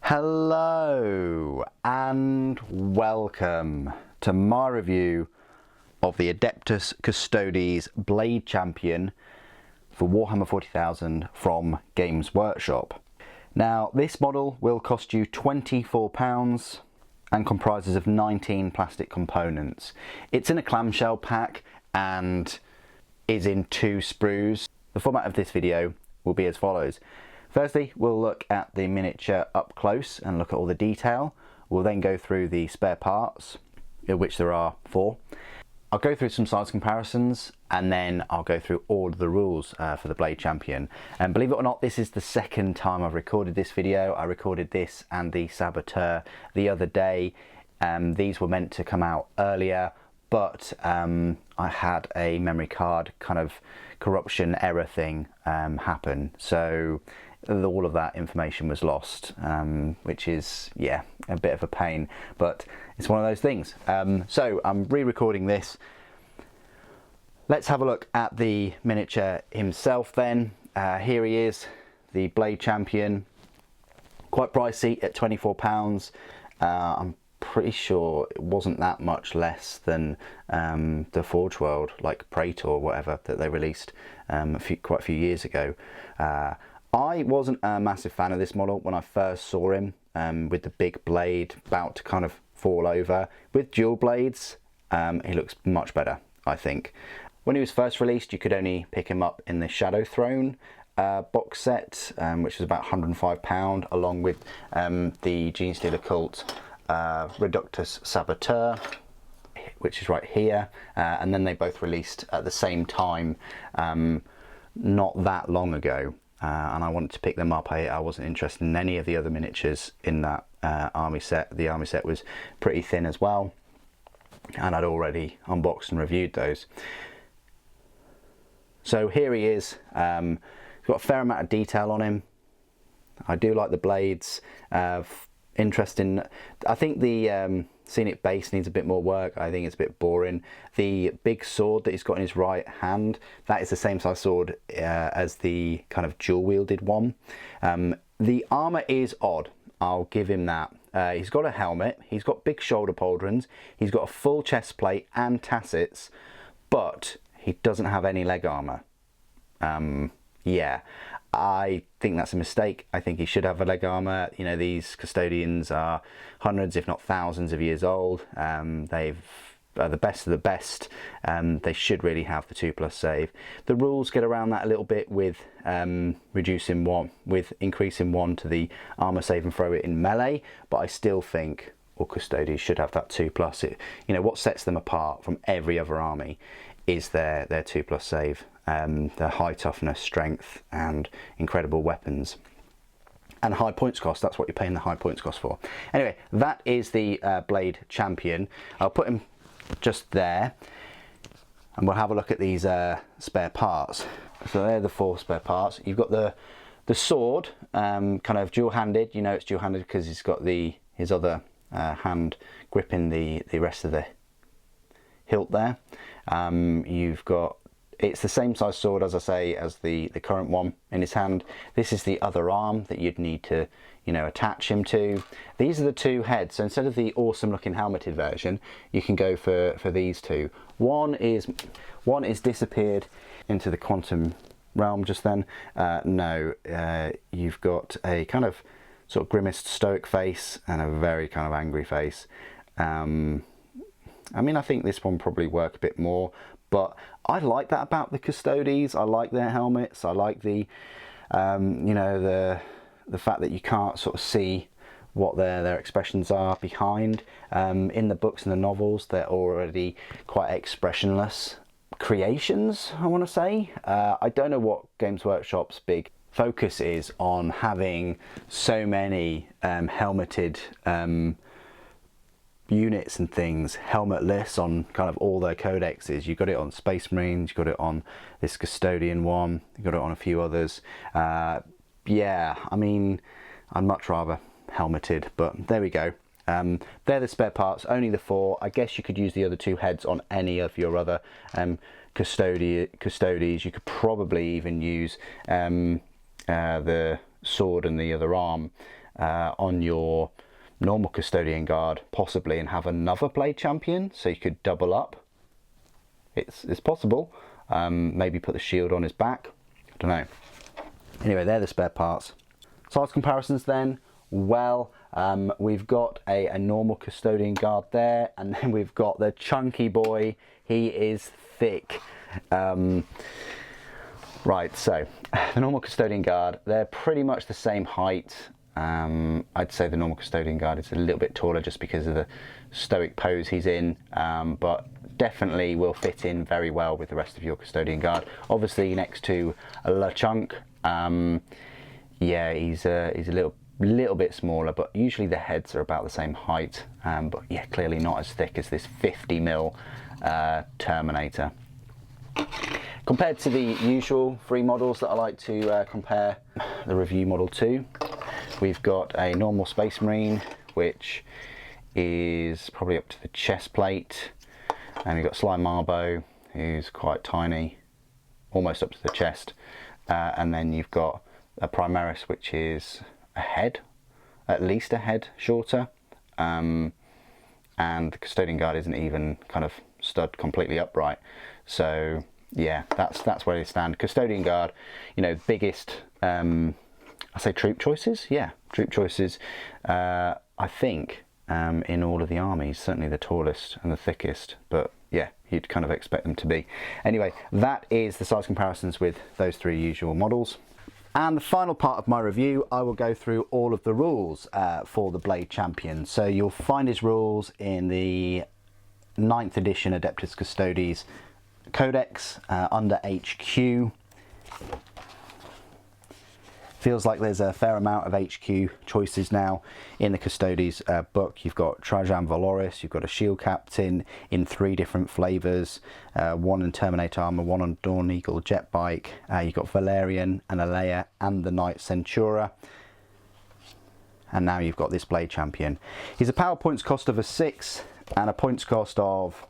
Hello and welcome to my review of the Adeptus Custodes Blade Champion for Warhammer 40,000 from Games Workshop. Now this model will cost you £24 and comprises of 19 plastic components. It's in a clamshell pack and is in 2 sprues. The format of this video will be as follows. Firstly, we'll look at the miniature up close and look at all the detail. We'll then go through the spare parts, of which there are 4. I'll go through some size comparisons and then I'll go through all of the rules for the Blade Champion. And believe it or not, this is the second time I've recorded this video. I recorded this and the Saboteur the other day. These were meant to come out earlier, but I had a memory card kind of corruption error thing happen. So all of that information was lost, which is, yeah, a bit of a pain, but it's one of those things. So I'm re-recording this. Let's have a look at the miniature himself then. Here he is, the Blade Champion. Quite pricey at £24. I'm pretty sure it wasn't that much less than the Forge World, like Praetor or whatever, that they released quite a few years ago. I wasn't a massive fan of this model when I first saw him, with the big blade about to kind of fall over. With dual blades, he looks much better, I think. When he was first released, you could only pick him up in the Shadow Throne box set, which was about £105, along with the Genestealer Cult Reductus Saboteur, which is right here, and then they both released at the same time not that long ago. And I wanted to pick them up. I wasn't interested in any of the other miniatures in that army set. The army set was pretty thin as well, and I'd already unboxed and reviewed those. So here he is. He's got a fair amount of detail on him. I do like the blades. Interesting. I think the scenic base needs a bit more work. I think it's a bit boring. The big sword that he's got in his right hand, that is the same size sword as the kind of dual wielded one. The armor is odd, I'll give him that. He's got a helmet, he's got big shoulder pauldrons, he's got a full chest plate and tassets, but he doesn't have any leg armor. Yeah, I think that's a mistake. I think he should have a leg armor. You know, these custodians are hundreds, if not thousands of years old. They're the best of the best. They should really have the 2+ save. The rules get around that a little bit with increasing 1 to the armor save and throw it in melee, but I still think all custodians should have that 2+. You know, what sets them apart from every other army is their 2+ save. Their high toughness, strength, and incredible weapons, and high points cost. That's what you're paying the high points cost for. Anyway, that is the Blade Champion. I'll put him just there, and we'll have a look at these spare parts. So they're the 4 spare parts. You've got the sword, kind of dual-handed. You know it's dual-handed because he's got his other hand gripping the rest of the hilt there. You've got, it's the same size sword, as I say, as the current one in his hand. This is the other arm that you'd need to, you know, attach him to. These are the 2 heads. So instead of the awesome looking helmeted version, you can go for these 2. One is disappeared into the quantum realm just then. You've got a kind of sort of grimaced stoic face and a very kind of angry face. I mean, I think this one probably work a bit more, but I like that about the Custodes. I like their helmets. I like the, you know, the fact that you can't sort of see what their expressions are behind. In the books and the novels, they're already quite expressionless creations, I want to say. I don't know what Games Workshop's big focus is on having so many helmeted units and things helmetless on kind of all their codexes. You got it on Space Marines, you got it on this Custodian one, you got it on a few others. Yeah, I mean, I'd much rather helmeted, but there we go. They're the spare parts, only the 4. I guess you could use the other 2 heads on any of your other Custodes. You could probably even use the sword and the other arm on your normal Custodian Guard, possibly, and have another Blade Champion, so you could double up. It's possible. Maybe put the shield on his back. I don't know. Anyway, they're the spare parts. Size comparisons then. Well, we've got a normal Custodian Guard there, and then we've got the chunky boy. He is thick. Right, so the normal Custodian Guard, they're pretty much the same height. I'd say the normal Custodian Guard is a little bit taller just because of the stoic pose he's in, but definitely will fit in very well with the rest of your Custodian Guard. Obviously next to LeChunk, yeah, he's a little bit smaller, but usually the heads are about the same height, but yeah, clearly not as thick as this 50mm Terminator. Compared to the usual 3 models that I like to compare the review model to, we've got a normal Space Marine, which is probably up to the chest plate, and we've got Sly Marbo, who's quite tiny, almost up to the chest, and then you've got a Primaris, which is a head, at least a head shorter, and the Custodian Guard isn't even kind of stood completely upright. So yeah, that's where they stand. Custodian Guard, you know, biggest, I say troop choices, yeah, troop choices, I think, in all of the armies, certainly the tallest and the thickest, but yeah, you'd kind of expect them to be. Anyway, that is the size comparisons with those 3 usual models. And the final part of my review, I will go through all of the rules for the Blade Champion. So you'll find his rules in the 9th edition Adeptus Custodes Codex under HQ. Feels like there's a fair amount of HQ choices now in the Custodes book. You've got Trajan Valoris, you've got a Shield Captain in 3 different flavours, 1 in Terminator armour, 1 on Dawn Eagle jet bike, you've got Valerian and Alea and the Knight Centura, and now you've got this Blade Champion. He's a power points cost of a 6 and a points cost of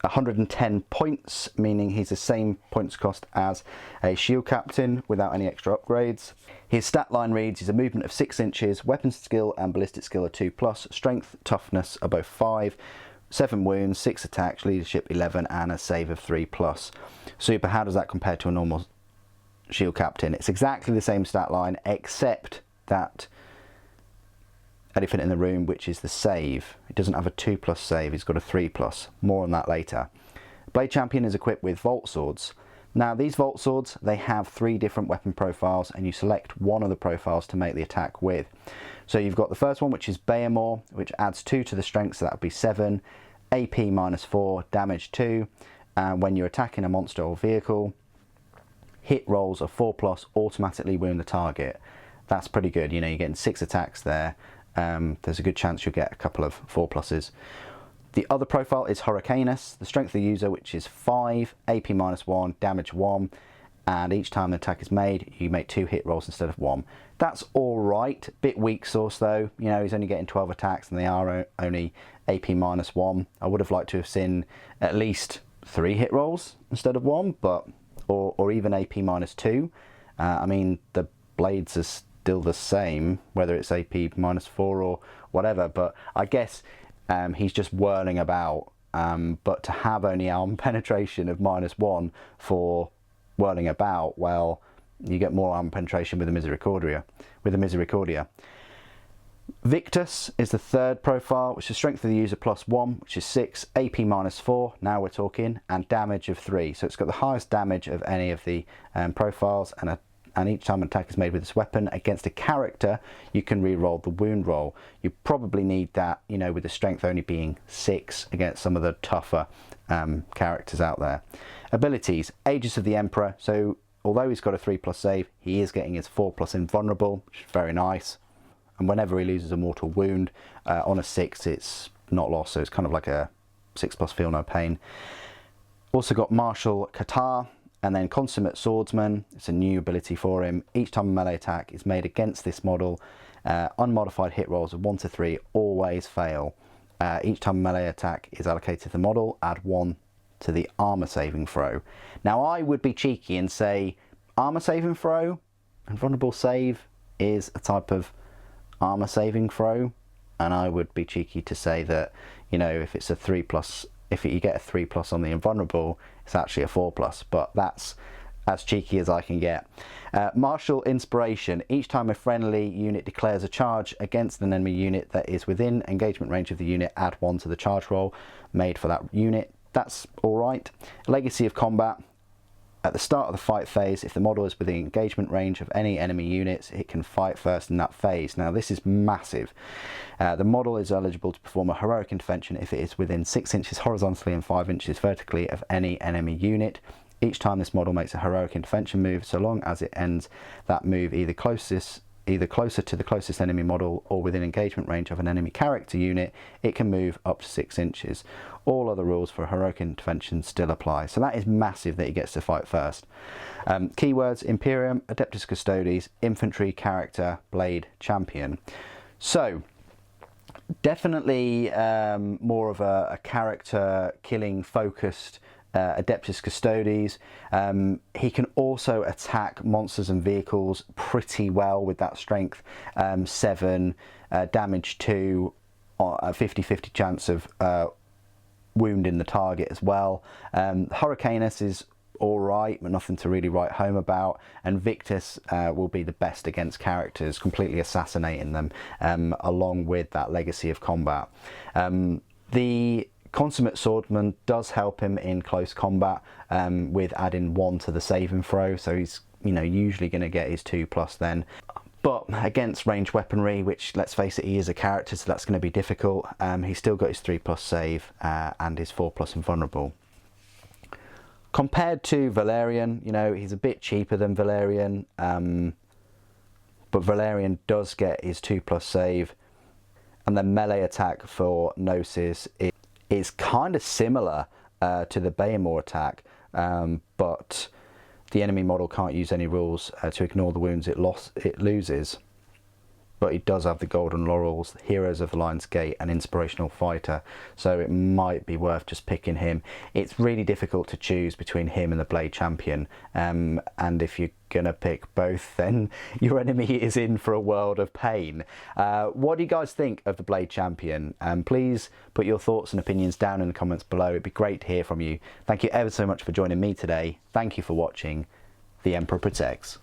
110 points, meaning he's the same points cost as a Shield Captain without any extra upgrades. His stat line reads, he's a movement of 6 inches, weapons skill and ballistic skill are 2+, strength, toughness are both 5, 7 wounds, 6 attacks, leadership 11 and a save of 3+. Super, how does that compare to a normal Shield Captain? It's exactly the same stat line, except that elephant in the room, which is the save. It doesn't have a 2+ save, he's got a 3+. More on that later. Blade Champion is equipped with Vault Swords. Now these Vault Swords, they have 3 different weapon profiles, and you select one of the profiles to make the attack with. So you've got the first one, which is Behemoth, which adds 2 to the strength, so that would be 7, AP -4, damage 2, and when you're attacking a monster or vehicle, hit rolls of 4+, automatically wound the target. That's pretty good, you know, you're getting 6 attacks there. There's a good chance you'll get a couple of 4+. The other profile is Hurricanus, the strength of the user, which is 5, AP -1, damage 1, and each time the attack is made, you make 2 hit rolls instead of 1. That's alright, bit weak sauce though, you know, he's only getting 12 attacks and they are only AP -1. I would have liked to have seen at least 3 hit rolls instead of 1, but or even AP -2. I mean, the blades are still the same, whether it's AP -4 or whatever, but I guess he's just whirling about, but to have only arm penetration of -1 for whirling about, well, you get more arm penetration with the Misericordia. Victus is the third profile, which is strength of the user +1, which is 6, AP -4, now we're talking, and damage of 3. So it's got the highest damage of any of the profiles, and each time an attack is made with this weapon against a character, you can re-roll the wound roll. You probably need that, you know, with the strength only being 6 against some of the tougher characters out there. Abilities, Aegis of the Emperor. So although he's got a 3+ save, he is getting his 4+ invulnerable, which is very nice. And whenever he loses a mortal wound, on a 6, it's not lost, so it's kind of like a 6+ feel no pain. Also got Martial Qatar. And then Consummate Swordsman, it's a new ability for him. Each time a melee attack is made against this model, unmodified hit rolls of 1 to 3 always fail. Each time a melee attack is allocated to the model, add 1 to the armor saving throw. Now I would be cheeky and say armor saving throw and vulnerable save is a type of armor saving throw, and I would be cheeky to say that, you know, if it's a 3+, if you get a 3+ on the invulnerable, it's actually a 4+, but that's as cheeky as I can get. Martial Inspiration. Each time a friendly unit declares a charge against an enemy unit that is within engagement range of the unit, add 1 to the charge roll made for that unit. That's alright. Legacy of Combat. At the start of the fight phase, if the model is within engagement range of any enemy units, it can fight first in that phase. Now this is massive. The model is eligible to perform a heroic intervention if it is within 6 inches horizontally and 5 inches vertically of any enemy unit. Each time this model makes a heroic intervention move, so long as it ends that move either closer to the closest enemy model or within engagement range of an enemy character unit, it can move up to 6 inches. All other rules for heroic intervention still apply. So that is massive that he gets to fight first. Keywords: Imperium, Adeptus Custodes, Infantry, Character, Blade, Champion. So definitely more of a character killing focused Adeptus Custodes. He can also attack monsters and vehicles pretty well with that strength 7, damage 2, 50-50 chance of wounding the target as well. Hurricanus is alright, but nothing to really write home about, and Victus will be the best against characters, completely assassinating them, along with that Legacy of Combat. The Consummate Swordsman does help him in close combat with adding 1 to the saving throw, so he's, you know, usually going to get his 2+ then. But against ranged weaponry, which, let's face it, he is a character, so that's going to be difficult, he's still got his 3+ save and his 4+ invulnerable. Compared to Valerian, you know, he's a bit cheaper than Valerian, but Valerian does get his 2+ save, and the melee attack for Gnosis is kind of similar to the Behemoth attack, but the enemy model can't use any rules to ignore the wounds it loses. But he does have the Golden Laurels, Heroes of the Lion's Gate, and Inspirational Fighter, so it might be worth just picking him. It's really difficult to choose between him and the Blade Champion, and if you're gonna pick both, then your enemy is in for a world of pain. What do you guys think of the Blade Champion? Please put your thoughts and opinions down in the comments below. It'd be great to hear from you. Thank you ever so much for joining me today. Thank you for watching. The Emperor Protects.